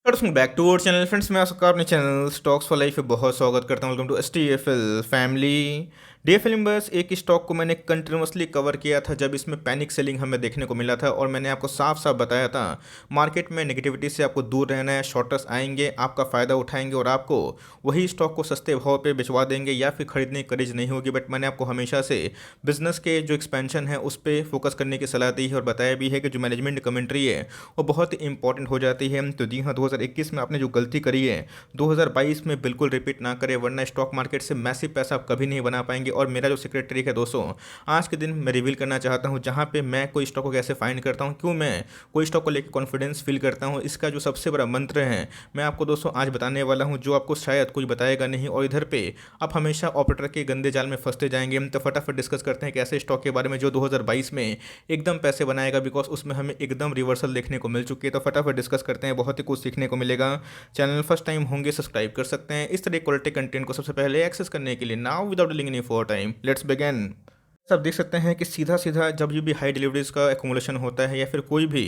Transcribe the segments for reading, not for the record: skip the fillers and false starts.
Back to our channel friends. मैं आपका अपने चैनल स्टॉक्स फॉर लाइफ पे बहुत स्वागत करता हूँ। Welcome to STFL family. DFL में बस एक स्टॉक को मैंने कंटिन्यूसली कवर किया था जब इसमें पैनिक सेलिंग हमें देखने को मिला था, और मैंने आपको साफ साफ बताया था मार्केट में नेगेटिविटी से आपको दूर रहना है। शॉर्टर्स आएंगे, आपका फ़ायदा उठाएंगे और आपको वही स्टॉक को सस्ते भाव पे बेचवा देंगे या फिर खरीदने की करेज नहीं होगी। बट मैंने आपको हमेशा से बिजनेस के जो एक्सपेंशन है उस पर फोकस करने की सलाह दी है और बताया भी है कि जो मैनेजमेंट कमेंट्री है वो बहुत ही इंपॉर्टेंट हो जाती है। तो जी हाँ, 2021 में आपने जो गलती करी है 2022 में बिल्कुल रिपीट ना करें, वरना स्टॉक मार्केट से मैसिव पैसा आप कभी नहीं बना पाएंगे। और मेरा जो सीक्रेट ट्रिक है दोस्तों, आज के दिन मैं रिवील करना चाहता हूँ, जहाँ पे मैं कोई स्टॉक को कैसे फाइंड करता हूँ, क्यों मैं कोई स्टॉक को लेकर कॉन्फिडेंस फील करता हूँ, इसका जो सबसे बड़ा मंत्र है मैं आपको दोस्तों आज बताने वाला हूँ, जो आपको शायद कोई बताएगा नहीं। और इधर पे आप हमेशा ऑपरेटर के गंदे जाल में फंसते जाएंगे। तो फटाफट डिस्कस करते हैं कि ऐसे स्टॉक के बारे में जो 2022 में एकदम पैसे बनाएगा, बिकॉज उसमें हमें एकदम रिवर्सल देखने को मिल चुकी है। तो फटाफट डिस्कस करते हैं, बहुत ही कुछ सीखने को मिलेगा। चैनल फर्स्ट टाइम होंगे सब्सक्राइब कर सकते हैं इस तरह क्वालिटी कंटेंट को सबसे पहले एक्सेस करने के लिए। Now without delaying any for time, let's begin. आप देख सकते हैं कि सीधा सीधा जब भी हाई डिलीवरीज का एकुमुलेशन होता है या फिर कोई भी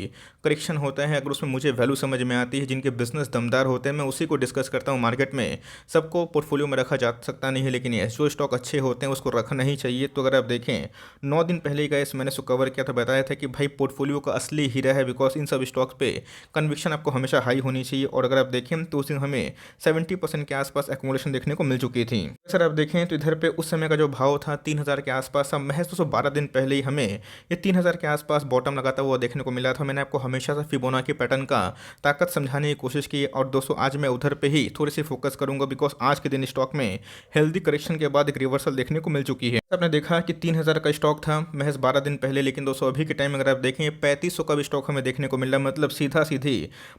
करेक्शन होता है, अगर उसमें मुझे वैल्यू समझ में आती है, जिनके बिजनेस दमदार होते हैं, मैं उसी को डिस्कस करता हूँ। मार्केट में सबको पोर्टफोलियो में रखा जा सकता नहीं है, लेकिन ये जो स्टॉक अच्छे होते हैं उसको रखना ही चाहिए। तो अगर आप देखें 9 दिन पहले ही गए मैंने उसको कवर किया था, बताया था कि भाई पोर्टफोलियो का असली हीरा है, बिकॉज इन सब स्टॉक्स पे कन्विक्शन आपको हमेशा हाई होनी चाहिए। और अगर आप देखें तो उस दिन हमें 70% के आसपास एकुमुलेशन देखने को मिल चुकी थी। सर आप देखें तो इधर पे उस समय का जो भाव था 3,000 के आसपास, अब महज 12 दिन पहले ही हमें ये 3,000 के आसपास बॉटम लगाता हुआ देखने को मिला था। मैंने आपको हमेशा से फिबोनाची पैटर्न का ताकत समझाने की कोशिश की, और दोस्तों आज मैं उधर पे ही थोड़ी सी फोकस करूंगा, बिकॉज आज के दिन स्टॉक में हेल्दी करेक्शन के बाद एक रिवर्सल देखने को मिल चुकी है। आपने देखा कि 3,000 का स्टॉक था महज 12 दिन पहले, लेकिन दोस्तों अभी के टाइम अगर आप देखें 3500 का भी स्टॉक हमें देखने को मिल रहा है। मतलब सीधा सीधी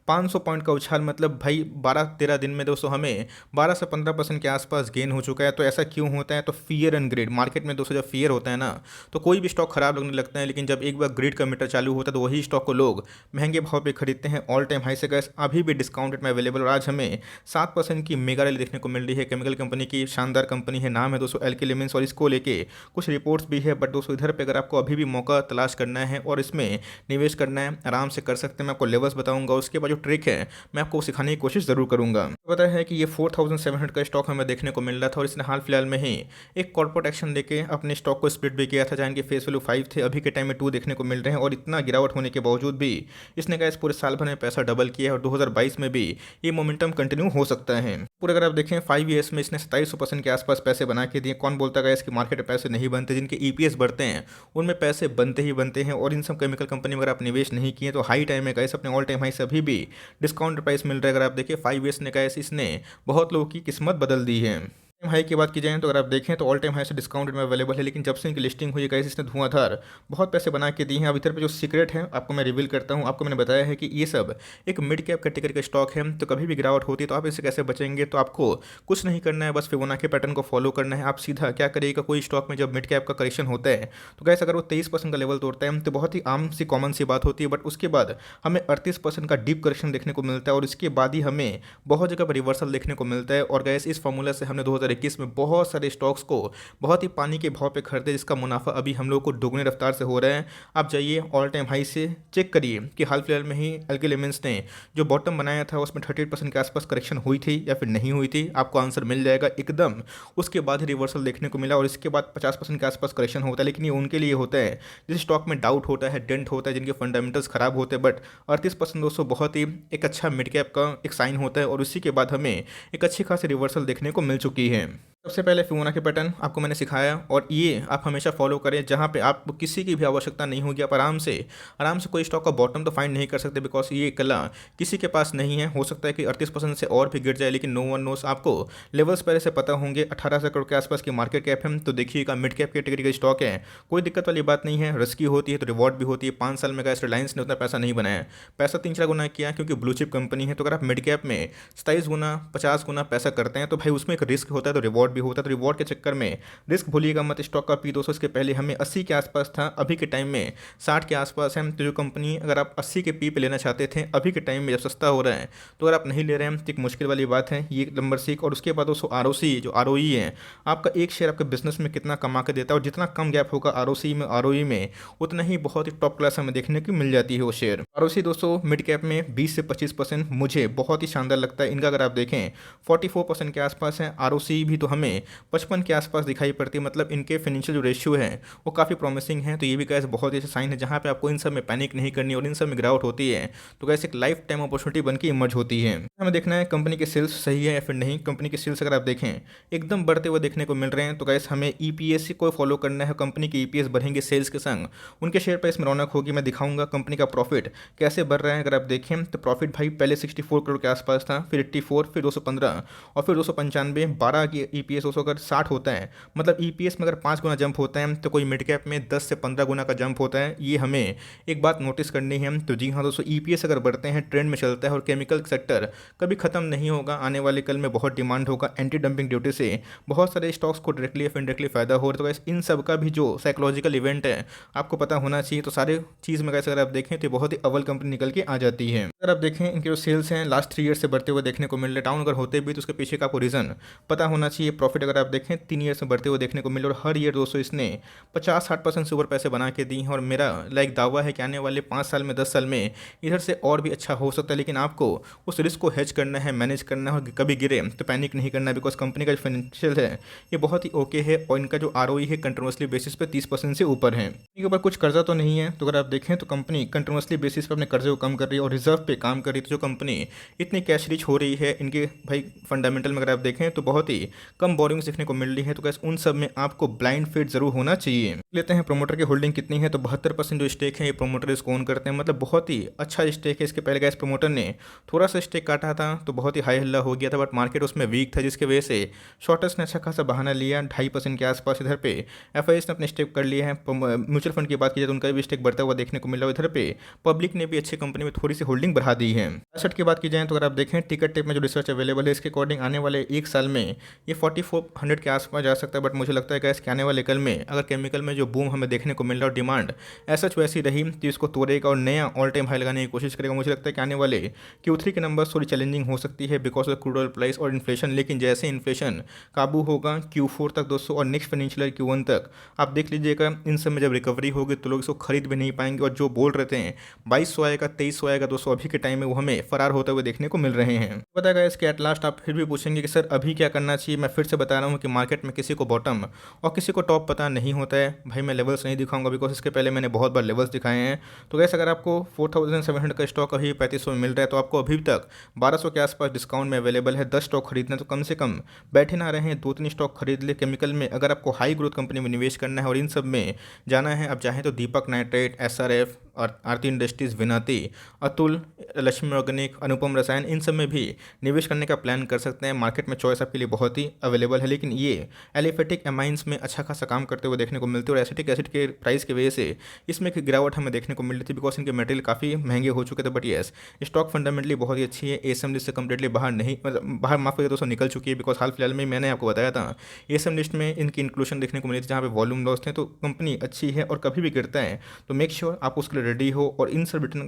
500 पॉइंट का उछाल, मतलब भाई 12-13 दिन में दोस्तों हमें 12 से 15% के आसपास गेन हो चुका है। तो ऐसा क्यों होता है? तो फियर एंड ग्रेड मार्केट में दोस्तों जब फियर होता है ना, तो कोई भी स्टॉक खराब लगने लगता है, लेकिन जब एक बार ग्रिड का मीटर चालू होता है तो वही स्टॉक को लोग महंगे भाव पे खरीदते हैं। ऑल टाइम हाई से गैस अभी भी डिस्काउंटेड में अवेलेबल, और आज हमें 7% की मेगा रैली देखने को मिल रही है। केमिकल कंपनी की शानदार कंपनी है, नाम है दोस्तों एल्केन लिमिटेड, और इसको लेके कुछ रिपोर्ट्स भी है। बट दोस्तों इधर पे अगर आपको अभी भी मौका तलाश करना है और इसमें निवेश करना है, आराम से कर सकते हैं। मैं आपको लेवल्स बताऊंगा, उसके बाद जो ट्रिक है मैं आपको सिखाने की कोशिश जरूर करूंगा। पता है कि ये 4,700 का स्टॉक हमें देखने को मिल रहा था, और इसने हाल फिलहाल में ही एक कॉर्पोरेट एक्शन लेके अपने स्टॉक को स्प्लिट भी किया था, जहाँ इनके फेस वैल्यू 5 थे, अभी के टाइम में 2 देखने को मिल रहे हैं। और इतना गिरावट होने के बावजूद भी इसने इस पूरे साल भर में पैसा डबल किया है, और 2022 में भी ये मोमेंटम कंटिन्यू हो सकता है। पूरे अगर आप देखें 5 ईयर्स में इसने 2700% के आसपास पैसे बना के दिए। कौन बोलता है इसकी मार्केट में पैसे नहीं बनते? जिनके EPS बढ़ते हैं उनमें पैसे बनते ही बनते हैं। और इन सब केमिकल कंपनी में अगर आप निवेश नहीं किए तो हाई टाइम में गए अपने ऑल टाइम हाई से अभी भी डिस्काउंट प्राइस मिल रहा है। अगर आप देखिए 5 ईयर्स ने गए इसने बहुत लोगों की किस्मत बदल दी है। टाइम हाई की बात की जाए तो अगर आप देखें तो ऑल टाइम हाई से डिस्काउंटेड में अवेलेबल है, लेकिन जब से इनकी लिस्टिंग हुई है इसने धुआंधार बहुत पैसे बना के दिए हैं। अब इधर पे जो सीक्रेट है आपको मैं रिवील करता हूँ। आपको मैंने बताया है कि ये सब एक मिड कैप कैटेगरी का स्टॉक है, तो कभी भी गिरावट होती है तो आप इससे कैसे बचेंगे? तो आपको कुछ नहीं करना है, बस फिबोनाची पैटर्न को फॉलो करना है। आप सीधा क्या करिएगा, कोई स्टॉक में जब मिड कैप का करेक्शन होता है तो गैस अगर वो 23% का लेवल तोड़ता है तो बहुत ही आम सी कॉमन सी बात होती है। बट उसके बाद हमें 38% का डीप करेक्शन देखने को मिलता है, और इसके बाद ही हमें बहुत जगह पर रिवर्सल देखने को मिलता है। और गैस इस फॉर्मूला से हमने 2021 में बहुत सारे स्टॉक्स को बहुत ही पानी के भाव पे खरीदे, जिसका मुनाफा अभी हम लोग को दोगुनी रफ्तार से हो रहा है। आप जाइए ऑल टाइम हाई से चेक करिए कि हाल फिलहाल में ही एल्केन लिमिटेड ने जो बॉटम बनाया था उसमें 38% के आसपास करेक्शन हुई थी या फिर नहीं हुई थी, आपको आंसर मिल जाएगा एकदम। उसके बाद ही रिवर्सल देखने को मिला, और इसके बाद 50% के आसपास करेक्शन होता है। लेकिन ये उनके लिए होता है जिस स्टॉक में डाउट होता है, डेंट होता है, जिनके फंडामेंटल्स खराब होते हैं। बट 38% दोस्तों बहुत ही एक अच्छा मिड कैप का एक साइन होता है, और उसी के बाद हमें एक अच्छी खासी रिवर्सल देखने को मिल चुकी है। सबसे पहले फिबोनाची पैटर्न आपको मैंने सिखाया, और ये आप हमेशा फॉलो करें, जहाँ पे आपको किसी की भी आवश्यकता नहीं होगी। आप आराम से कोई स्टॉक का बॉटम तो फाइंड नहीं कर सकते, बिकॉज ये कला किसी के पास नहीं है। हो सकता है कि 38% से और भी गिर जाए, लेकिन नो वन नोस। आपको लेवल्स पहले से पता होंगे। 1800 करोड़ के आसपास की मार्केट कैप है, तो देखिएगा मिड कैप कैटेगरी का स्टॉक है, कोई दिक्कत वाली बात नहीं है। रिस्की होती है तो रिवॉर्ड भी होती है। 5 साल में गैस रिलायंस ने उतना पैसा नहीं बनाया, पैसा 3-4 गुना किया, क्योंकि ब्लू चिप कंपनी है। तो अगर आप मिड कैप में 27 गुना 50 गुना पैसा करते हैं तो भाई उसमें एक रिस्क होता है, तो रिवॉर्ड भी होता है, तो रिवॉर्ड के चक्कर में रिस्क भूलिएगा मत। स्टॉक का पी 200 इसके पहले हमें 80 के आसपास था, अभी के टाइम में 60 के आसपास है। तो जो कंपनी अगर आप 80 के पी पे लेना चाहते थे, अभी के टाइम में जब सस्ता हो रहा है तो अगर आप नहीं ले रहे हैं तो एक मुश्किल वाली बात है, ये नंबर सीख। और उसके बाद दोस्तों ROC जो ROE है, आपका एक शेयर आपके बिजनेस में कितना कमा के देता है, और जितना कम गैप होगा ROC में ROE में, उतना ही बहुत ही टॉप क्लास हमें देखने को मिल जाती है वो शेयर। ROC दोस्तों मिड कैप में 20 से 25% मुझे बहुत ही शानदार लगता है इनका। अगर आप देखें 44% के आसपास है। ROC भी तो हमें 55 के आसपास दिखाई पड़ती है, मतलब इनके फाइनेंशियल जो रेशियो है वो काफ़ी प्रॉमिसिंग है। तो ये भी गैस बहुत ही अच्छा साइन है, जहाँ पे आपको इन सब में पैनिक नहीं करनी और इन सब में गिरावट होती है तो गैस एक लाइफ टाइम अपॉर्चुनिटी बन के इमर्ज होती है। हमें देखना है कंपनी के सेल्स सही है या फिर नहीं। कंपनी के सेल्स अगर आप देखें एकदम बढ़ते हुए देखने को मिल रहे हैं, तो गैस हमें EPS को फॉलो करना है। कंपनी के EPS बढ़ेंगे सेल्स के संग, उनके शेयर प्राइस में रौनक होगी। मैं दिखाऊंगा कंपनी का प्रॉफिट कैसे बढ़ रहा है। अगर आप देखें तो प्रॉफिट भाई पहले 64 करोड़ के आसपास था, फिर 84, फिर 215 और फिर 295, 12 की EPS 200 अगर 60 होता है, मतलब EPS में अगर 5 गुना जंप होता है तो कोई मिड कैप में 10 से 15 गुना का जंप होता है। ये हमें एक बात नोटिस करनी है। तो जी हाँ दोस्तों, EPS अगर बढ़ते हैं, ट्रेंड में चलता है और केमिकल सेक्टर कभी खत्म नहीं होगा, आने वाले कल में बहुत डिमांड होगा। एंटी डंपिंग ड्यूटी से बहुत सारे स्टॉक्स को डायरेक्टली या इनडायरेक्टली फायदा हो रहा है। तो इन सब का भी जो साइकोलॉजिकल इवेंट है आपको पता होना चाहिए। तो सारे चीज़ में कैसे अगर आप देखें तो बहुत ही अव्वल कंपनी निकल के आ जाती है। अगर आप देखें इनके जो सेल्स हैं लास्ट 3 ईयर से बढ़ते हुए देखने को मिल रहे, डाउन अगर होते भी तो उसके पीछे का आपको रीज़न पता होना चाहिए। प्रॉफिट अगर आप देखें 3 ईयर से बढ़ते हुए देखने को मिल रहे, और हर ईयर दोस्तों इसने 50-60% से ऊपर पैसे बना के दी हैं। और मेरा दावा है कि आने वाले 5 साल में 10 साल में इधर से और भी अच्छा हो सकता है, लेकिन आपको उस रिस्क को हेज करना है, मैनेज करना है, और कभी गिरे तो पैनिक नहीं करना है। बिकॉज कंपनी का जो फाइनेंशियल है ये बहुत ही ओके है, और इनका जो ROE है कंटिन्यूसली बेसिस पे 30% से ऊपर है। इनके ऊपर कुछ कर्जा तो नहीं है। तो अगर आप देखें तो कंपनी कंटिन्यूसली बेसिस पे अपने कर्जे को कम कर रही है और रिजर्व पे काम कर रही है। तो जो कंपनी इतनी कैश रिच हो रही है, इनके भाई फंडामेंटल में अगर आप देखें तो बहुत ही कम बोरिंग्स देखने को मिल रही है। तो कैसे उन सब में आपको ब्लाइंड फेट जरूर होना चाहिए। लेते हैं प्रोमोटर की होल्डिंग कितनी है, तो 72% जो स्टेक है ये प्रोमोटर इसको ओन करते हैं, मतलब बहुत ही अच्छा स्टेक है। इसके पहले गैस प्रोमोटर ने थोड़ा सा स्टेक काटा था तो बहुत ही हाई हल्ला हो गया था, बट मार्केट उसमें वीक था, जिसकी वजह से शॉर्टर्स ने अच्छा खासा बहाना लिया। 2.5% के आसपास इधर पे FIS ने अपने स्टेक कर लिए हैं। म्यूचुअल फंड की बात की जाए तो उनका भी स्टेक बढ़ता हुआ देखने को मिला। इधर पे पब्लिक ने भी अच्छी कंपनी में थोड़ी सी होल्डिंग बढ़ा दी है। एसेट की बात की जाए तो अगर आप देखें टिकट टेप में जो रिसर्च अवेलेबल है, इसके अकॉर्डिंग आने वाले एक साल में ये 4400 के आसपास जा सकता है। बट मुझे लगता है गैस कि आने वाले कल में अगर केमिकल में जो बूम हमें देखने को मिल रहा है और डिमांड ऐसा वैसी रही तो इसको तोड़ेगा और नया ऑल टाइम हाई लगाने की कोशिश करेगा। मुझे लगता है कि आने वाले Q3 के नंबर थोड़ी चैलेंजिंग हो सकती है because of crude oil price और इन्फ्लेशन। लेकिन जैसे इन्फ्लेशन काबू होगा Q4 तक दोस्तों और नेक्स्ट फाइनेंशियल ईयर Q1 तक, आप देख लीजिएगा इन सब में जब रिकवरी होगी तो लोग इसको खरीद भी नहीं पाएंगे। और जो बोल रहे थे 2200 आएगा 2300 आएगा दोस्तों, अभी के टाइम में वो हमें फरार होते हुए देखने को मिल रहे हैं। बताएगा इसके एट लास्ट आप फिर भी पूछेंगे कि सर अभी क्या करना चाहिए। मैं फिर से बता रहा हूँ कि मार्केट में किसी को बॉटम और किसी को टॉप पता नहीं होता है। भाई मैं लेवल्स नहीं दिखाऊंगा बिकॉज इसके पहले मैंने बहुत बार लेवल्स दिखाए हैं। तो गैस अगर आपको 4700 का स्टॉक अभी 3500 में मिल रहा है तो आपको अभी तक 1200 के आसपास डिस्काउंट में अवेलेबल है। 10 स्टॉक खरीदना तो कम से कम बैठे ना रहे, 2-3 स्टॉक खरीद ले। केमिकल में अगर आपको हाई ग्रोथ कंपनी में निवेश करना है और इन सब में जाना है, आप चाहें तो दीपक नाइट्रेट, SRF और आरती इंडस्ट्रीज, विनाती, अतुल, लक्ष्मी ऑर्गेनिक, अनुपम रसायन, इन सब में भी निवेश करने का प्लान कर सकते हैं। मार्केट में चॉइस आपके लिए बहुत ही अवेलेबल है। लेकिन ये एलिफेटिक एमाइंस में अच्छा खासा काम करते हुए देखने को मिलते हैं और एसिटिक एसिड के प्राइस की वजह से इसमें एक गिरावट हमें देखने को मिल रही थी बिकॉज इनके मटेरियल काफ़ी महंगे हो चुके थे। बट येस स्टॉक फंडामेंटली बहुत ही अच्छी है। एसएम लिस्ट से कम्प्लीटली बाहर नहीं, मतलब बाहर माफ करिए दोस्तों निकल चुकी है बिकॉज हाल फिलहाल में मैंने आपको बताया था एसएम लिस्ट में इनकी इंक्लूशन देखने को मिली थी जहाँ पे वॉल्यूम लॉस थे। तो कंपनी अच्छी है और कभी भी गिरता है तो मेक श्योर आप उसके लिए रेडी हो और इन सब रिटर्न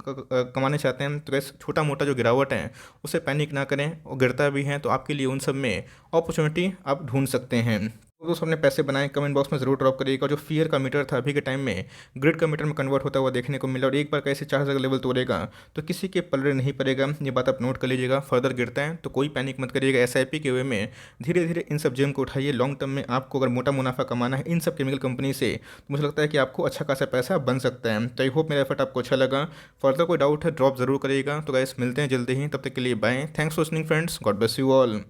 कमाने चाहते हैं तो कैसे छोटा मोटा जो गिरावट है उसे पैनिक ना करें। और गिरता भी है तो आपके लिए उन सब में अपॉर्चुनिटी आप ढूंढ सकते हैं। तो दोस्तों अपने पैसे बनाएं, कमेंट बॉक्स में जरूर ड्रॉप करिएगा। जो फियर का मीटर था अभी के टाइम में ग्रिड का मीटर में कन्वर्ट होता हुआ देखने को मिला और एक बार कैसे 4000 का लेवल तोड़ेगा तो किसी के पलड़े नहीं पड़ेगा। ये बात आप नोट कर लीजिएगा। फर्दर गिरता है तो कोई पैनिक मत करिएगा। SIP के वे में धीरे धीरे इन सब जेम को उठाइए। लॉन्ग टर्म में आपको अगर मोटा मुनाफा कमाना है इन सब केमिकल कंपनी से तो मुझे लगता है कि आपको अच्छा खासा पैसा बन सकता है। तो आई होप मेरा एफर्ट आपको अच्छा लगा। फर्दर कोई डाउट है ड्रॉप जरूर करिएगा। तो गाइस मिलते हैं जल्दी ही, तब तक के लिए bye. Thanks for listening friends, God bless you all.